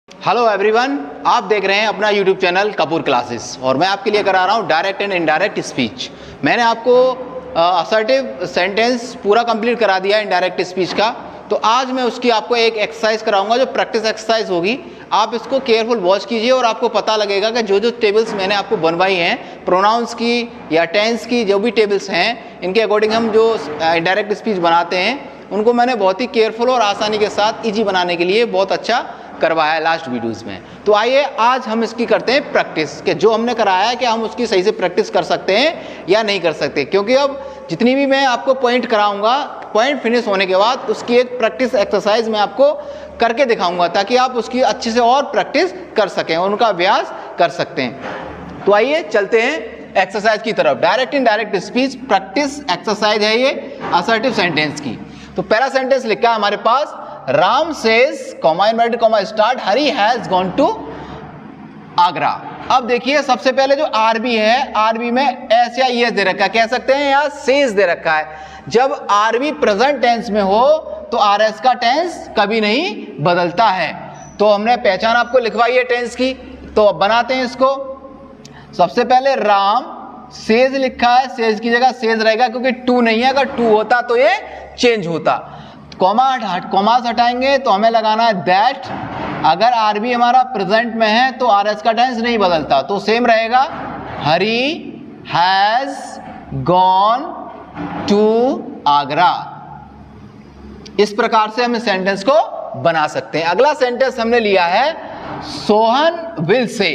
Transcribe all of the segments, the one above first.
Hello everyone, आप देख रहे हैं अपना यूट्यूब चैनल कपूर क्लासेस और मैं आपके लिए करा रहा हूं डायरेक्ट एंड इनडायरेक्ट स्पीच। मैंने आपको असर्टिव सेंटेंस पूरा कंप्लीट करा दिया इनडायरेक्ट स्पीच का। तो आज मैं उसकी आपको एक एक्सरसाइज कराऊंगा जो प्रैक्टिस एक्सरसाइज होगी। आप इसको केयरफुल वॉच कीजिए और आपको पता लगेगा कि जो जो टेबल्स मैंने आपको बनवाई हैं प्रोनाउंस की या टेंस की, जो भी टेबल्स हैं इनके अकॉर्डिंग हम जो इनडायरेक्ट स्पीच बनाते हैं उनको मैंने बहुत ही केयरफुल और आसानी के साथ ईजी बनाने के लिए बहुत अच्छा करवाया है लास्ट वीडियोस में। तो आइए आज हम इसकी करते हैं प्रैक्टिस कि जो हमने कराया है कि हम उसकी सही से प्रैक्टिस कर सकते हैं या नहीं कर सकते, क्योंकि अब जितनी भी मैं आपको पॉइंट कराऊंगा पॉइंट फिनिश होने के बाद उसकी एक प्रैक्टिस एक्सरसाइज मैं आपको करके दिखाऊंगा ताकि आप उसकी अच्छे से और प्रैक्टिस कर सकें और उनका अभ्यास कर सकते हैं। तो आइए चलते हैं एक्सरसाइज की तरफ। Direct indirect speech practice exercise है ये असर्टिव सेंटेंस की। तो पहला सेंटेंस लिखा है हमारे पास, Ram says comma inverted comma start Hari has gone to Agra. अब देखिए सबसे पहले जो आरबी है, आरबी में एस या ईएस दे रखा है, कह सकते हैं या सेज दे रखा है। जब आरबी प्रेजेंट टेंस में हो तो आरएस का टेंस कभी नहीं बदलता है। तो हमने पहचान आपको लिखवाई है टेंस की, तो अब बनाते हैं इसको। सबसे पहले राम सेज लिखा है, सेज की जगह सेज रहेगा क्योंकि टू नहीं है, अगर टू होता तो ये चेंज होता। कॉमास हटाएंगे तो हमें लगाना है दैट। अगर आरबी हमारा प्रेजेंट में है तो आरएस का टेंस नहीं बदलता, तो सेम रहेगा हरी हैज गॉन टू आगरा। इस प्रकार से हम इस सेंटेंस को बना सकते हैं। अगला सेंटेंस हमने लिया है, Sohan will say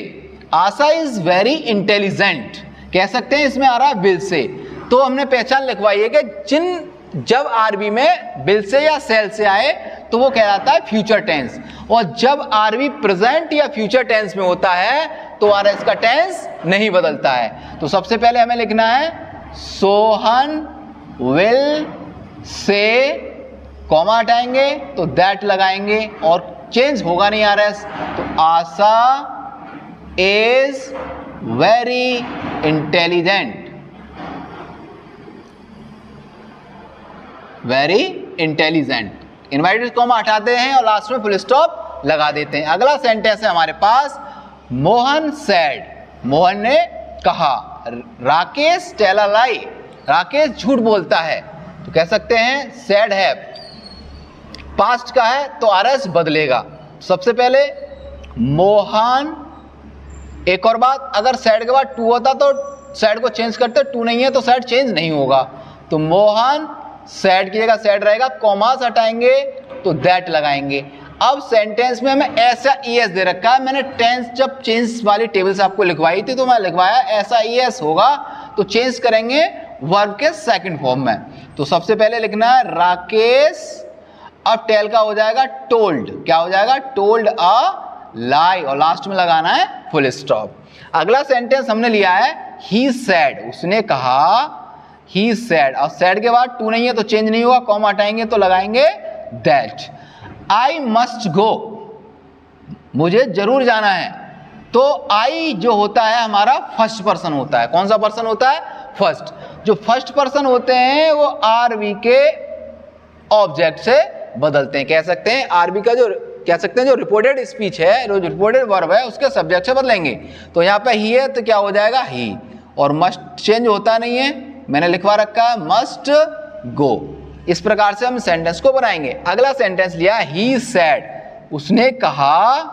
Asha is very intelligent. कह सकते हैं इसमें आ रहा है विल से, तो हमने पहचान लिखवाई है कि जब आरबी में विल से या सेल से आए तो वो कहलाता है फ्यूचर टेंस, और जब आरबी प्रेजेंट या फ्यूचर टेंस में होता है तो आरएस का टेंस नहीं बदलता है। तो सबसे पहले हमें लिखना है सोहन विल से, कॉमा हटाएंगे तो दैट लगाएंगे और चेंज होगा नहीं आरएस। तो Asha is very intelligent, very intelligent. Inverted comma हटाते हैं और लास्ट में फुल स्टॉप लगा देते हैं। अगला सेंटेंस है हमारे पास, मोहन सैड, मोहन ने कहा। राकेश टेल अ लाई, राकेश झूठ बोलता है। तो कह सकते हैं सैड है, पास्ट का है तो आरएस बदलेगा। सबसे पहले मोहन, एक और बात, अगर सैड के बाद टू होता तो सैड को चेंज करते, टू नहीं है तो सैड चेंज नहीं होगा। तो मोहन सैड की जगह सैड रहेगा, कॉमास हटाएंगे तो दैट लगाएंगे। अब सेंटेंस में हमें ऐसा ईएस दे रखा है। मैंने टेंस जब चेंज वाली टेबल से आपको लिखवाई थी तो मैं लिखवाया ऐसा ईएस होगा तो चेंज करेंगे वर्ब के सेकंड फॉर्म में। तो सबसे पहले लिखना है राकेश, अब टेल का हो जाएगा टोल्ड, क्या हो जाएगा टोल्ड अ लाई, और लास्ट में लगाना है फुल स्टॉप। अगला सेंटेंस हमने लिया है ही सैड, उसने कहा। ही सैड, और सैड के बाद टू नहीं है तो चेंज नहीं हुआ, कॉमा हटाएंगे तो लगाएंगे दैट। आई मस्ट गो, मुझे जरूर जाना है। तो आई जो होता है हमारा फर्स्ट पर्सन होता है। कौन सा पर्सन होता है? फर्स्ट। जो फर्स्ट पर्सन होते हैं वो आरबी के ऑब्जेक्ट से बदलते हैं। कह सकते हैं आरबी का जो कह सकते हैं जो रिपोर्टेड स्पीच है, जो रिपोर्टेड वर्ब है उसके सब्जेक्ट से बदलेंगे। तो यहाँ पे ही है तो क्या हो जाएगा ही, और मस्ट चेंज होता नहीं है, मैंने लिखवा रखा है मस्ट गो। इस प्रकार से हम सेंटेंस को बनाएंगे। अगला सेंटेंस लिया ही सैड, उसने कहा।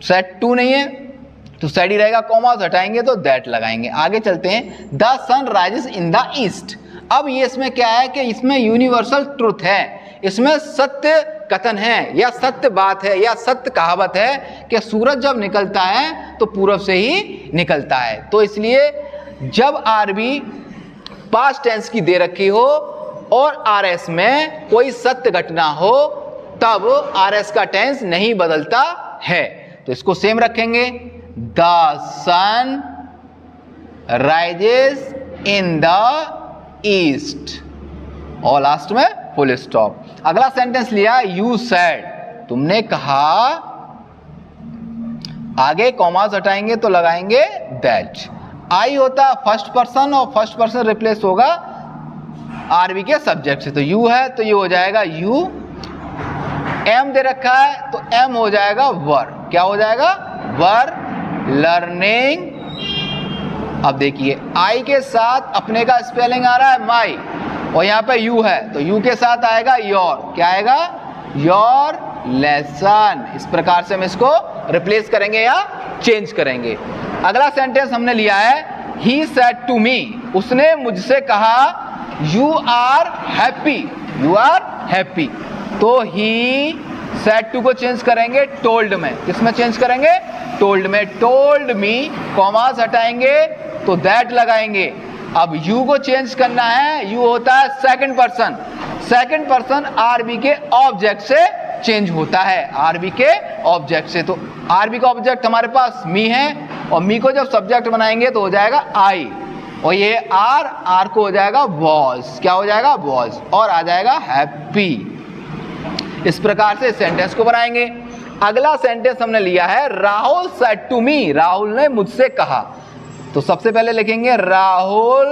सैड टू नहीं है तो सैड ही रहेगा, कॉमा हटाएंगे तो दैट लगाएंगे। आगे चलते हैं, the sun rises in the east. अब ये इसमें क्या है कि इसमें यूनिवर्सल ट्रुथ है, इसमें सत्य कथन है या सत्य बात है या सत्य कहावत है कि सूरज जब निकलता है तो पूरब से ही निकलता है। तो इसलिए जब आरबी पास्ट टेंस की दे रखी हो और आरएस में कोई सत्य घटना हो तब आरएस का टेंस नहीं बदलता है। तो इसको सेम रखेंगे, the sun rises in the east, और लास्ट में फुल स्टॉप। अगला सेंटेंस लिया यू सैड, तुमने कहा। आगे कॉमास हटाएंगे तो लगाएंगे दैट। आई होता है फर्स्ट पर्सन और फर्स्ट पर्सन रिप्लेस होगा आरबी के सब्जेक्ट से, तो यू है तो ये हो जाएगा यू। एम दे रखा है तो एम हो जाएगा वर। क्या हो जाएगा? Were learning. अब देखिए आई के साथ अपने का स्पेलिंग आ रहा है माई, और यहाँ पे यू है तो यू के साथ आएगा योर। क्या आएगा? Your lesson. इस प्रकार से हम इसको रिप्लेस करेंगे या चेंज करेंगे। अगला सेंटेंस हमने लिया है ही सेड टू मी, उसने मुझसे कहा you are happy, you are happy. तो ही सेड टू को चेंज करेंगे टोल्ड में। किस में चेंज करेंगे? टोल्ड में। टोल्ड मी, कॉमास हटाएंगे तो दैट लगाएंगे। अब यू को चेंज करना है, यू होता है second person. Second person RB के ऑब्जेक्ट से चेंज होता है, आरबी के ऑब्जेक्ट से। तो आरबी का ऑब्जेक्ट हमारे पास मी है, और मी को जब सब्जेक्ट बनाएंगे तो हो जाएगा आई, और ये आर को हो जाएगा वॉज। क्या हो जाएगा? वॉज, और आ जाएगा हैप्पी। इस प्रकार से सेंटेंस को बनाएंगे। अगला सेंटेंस हमने लिया है Rahul said to me, Rahul ने मुझसे कहा। तो सबसे पहले लिखेंगे राहुल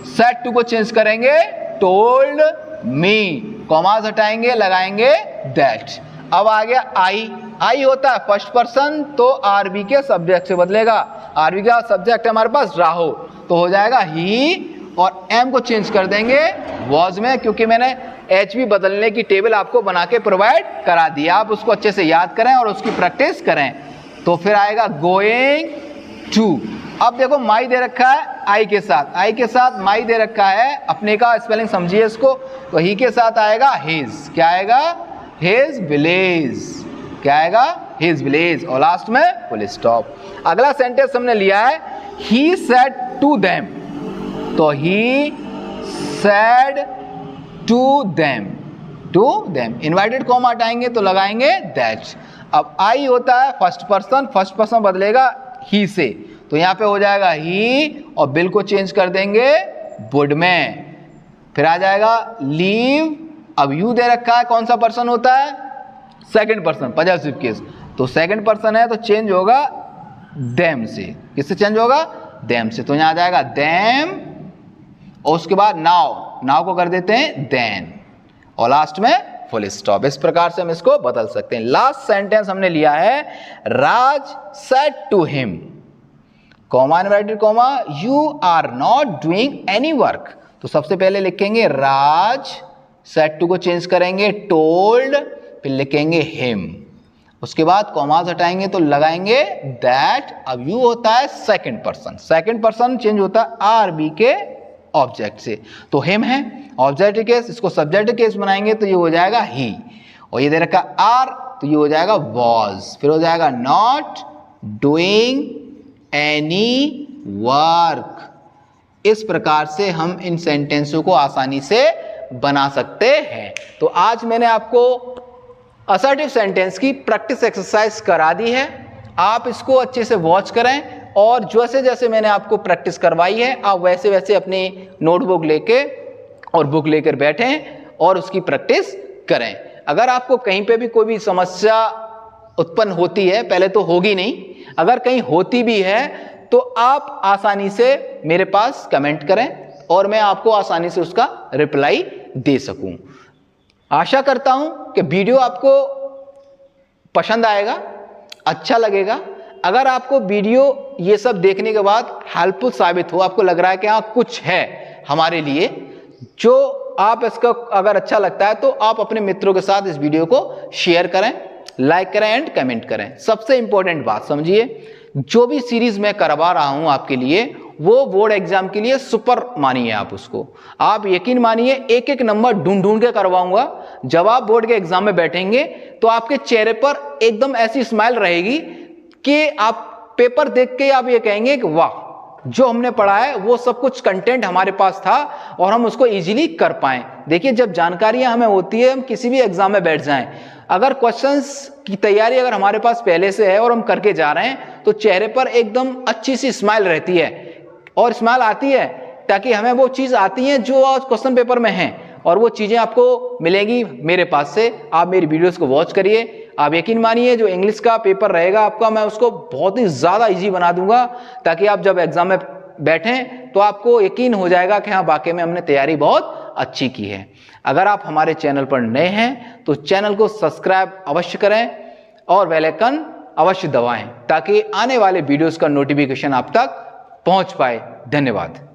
सेड टू को चेंज करेंगे टोल्ड मी, कॉमास हटाएंगे लगाएंगे दैट। अब आ गया आई। आई होता है फर्स्ट पर्सन तो आरबी के सब्जेक्ट से बदलेगा। आरबी का सब्जेक्ट है हमारे पास राहुल, तो हो जाएगा ही, और एम को चेंज कर देंगे वॉज में, क्योंकि मैंने एच बी बदलने की टेबल आपको बना के प्रोवाइड करा दिया। आप उसको अच्छे से याद करें और उसकी प्रैक्टिस करें। तो फिर आएगा गोइंग टू। अब देखो माई दे रखा है आई के साथ, आई के साथ माई दे रखा है, अपने का स्पेलिंग समझिए इसको। तो ही के साथ आएगा हिज। क्या आएगा? His village. क्या आएगा? हिज विलेज, और लास्ट में फुल स्टॉप। अगला सेंटेंस हमने लिया है ही सेड टू देम। तो he said to them, to them. Inverted comma हटाएंगे तो लगाएंगे दैट। अब आई होता है फर्स्ट पर्सन, फर्स्ट पर्सन बदलेगा ही से, तो यहाँ पे हो जाएगा ही, और बिल को चेंज कर देंगे वुड में। फिर आ जाएगा लीव। अब यू दे रखा है, कौन सा पर्सन होता है? Second person, positive case. तो सेकंड पर्सन है तो चेंज होगा देम से। किससे चेंज होगा? देम से। तो यहाँ आ जाएगा देम, और उसके बाद नाउ, नाउ को कर देते हैं देन, और लास्ट में फुल स्टॉप। इस प्रकार से हम इसको बदल सकते हैं। लास्ट सेंटेंस हमने लिया है Raj said to him, comma inverted comma, you are not doing any work. तो सबसे पहले लिखेंगे राज, सेड टू को चेंज करेंगे टोल्ड, फिर लिखेंगे हिम, उसके बाद कॉमास हटाएंगे तो लगाएंगे दैट। अब यू होता है second person, second person change होता है आरबी के ऑब्जेक्ट से। तो हिम है ऑब्जेक्ट केस, इसको सब्जेक्ट केस बनाएंगे तो ये हो जाएगा ही, और ये दे रखा आर तो ये हो जाएगा वॉज। फिर हो जाएगा नॉट डूइंग एनी वर्क। इस प्रकार से हम इन सेंटेंसों को आसानी से बना सकते हैं। तो आज मैंने आपको असर्टिव सेंटेंस की प्रैक्टिस एक्सरसाइज करा दी है। आप इसको अच्छे से वॉच करें, और जैसे जैसे मैंने आपको प्रैक्टिस करवाई है आप वैसे वैसे अपनी नोटबुक लेके और बुक लेकर बैठें और उसकी प्रैक्टिस करें। अगर आपको कहीं पे भी कोई भी समस्या उत्पन्न होती है, पहले तो होगी नहीं, अगर कहीं होती भी है तो आप आसानी से मेरे पास कमेंट करें और मैं आपको आसानी से उसका रिप्लाई दे सकूं। आशा करता हूं कि वीडियो आपको पसंद आएगा, अच्छा लगेगा। अगर आपको वीडियो ये सब देखने के बाद हेल्पफुल साबित हो, आपको लग रहा है कि हाँ कुछ है हमारे लिए, जो आप इसका अगर अच्छा लगता है तो आप अपने मित्रों के साथ इस वीडियो को शेयर करें, लाइक करें एंड कमेंट करें। सबसे इंपॉर्टेंट बात समझिए, जो भी सीरीज मैं करवा रहा हूं आपके लिए वो बोर्ड एग्जाम के लिए सुपर मानिए। आप उसको आप यकीन मानिए, एक एक नंबर ढूंढ ढूंढ के करवाऊंगा। जब आप बोर्ड के एग्जाम में बैठेंगे तो आपके चेहरे पर एकदम ऐसी स्माइल रहेगी कि आप पेपर देख के आप ये कहेंगे कि वाह, जो हमने पढ़ा है वो सब कुछ कंटेंट हमारे पास था और हम उसको इजीली कर पाएं। देखिए, जब जानकारियां हमें होती है, हम किसी भी एग्जाम में बैठ जाएं, अगर क्वेश्चंस की तैयारी अगर हमारे पास पहले से है और हम करके जा रहे हैं तो चेहरे पर एकदम अच्छी सी स्माइल रहती है, और स्माइल आती है ताकि हमें वो चीज आती है जो आज क्वेश्चन पेपर में है, और वो चीजें आपको मिलेंगी मेरे पास से। आप मेरी वीडियोस को वॉच करिए। आप यकीन मानिए, जो इंग्लिश का पेपर रहेगा आपका, मैं उसको बहुत ही ज्यादा इजी बना दूंगा ताकि आप जब एग्जाम में बैठें तो आपको यकीन हो जाएगा कि हाँ वाकई में हमने तैयारी बहुत अच्छी की है। अगर आप हमारे चैनल पर नए हैं तो चैनल को सब्सक्राइब अवश्य करें और बेल आइकन अवश्य दबाएं ताकि आने वाले वीडियोस का नोटिफिकेशन आप तक पहुंच पाए। धन्यवाद।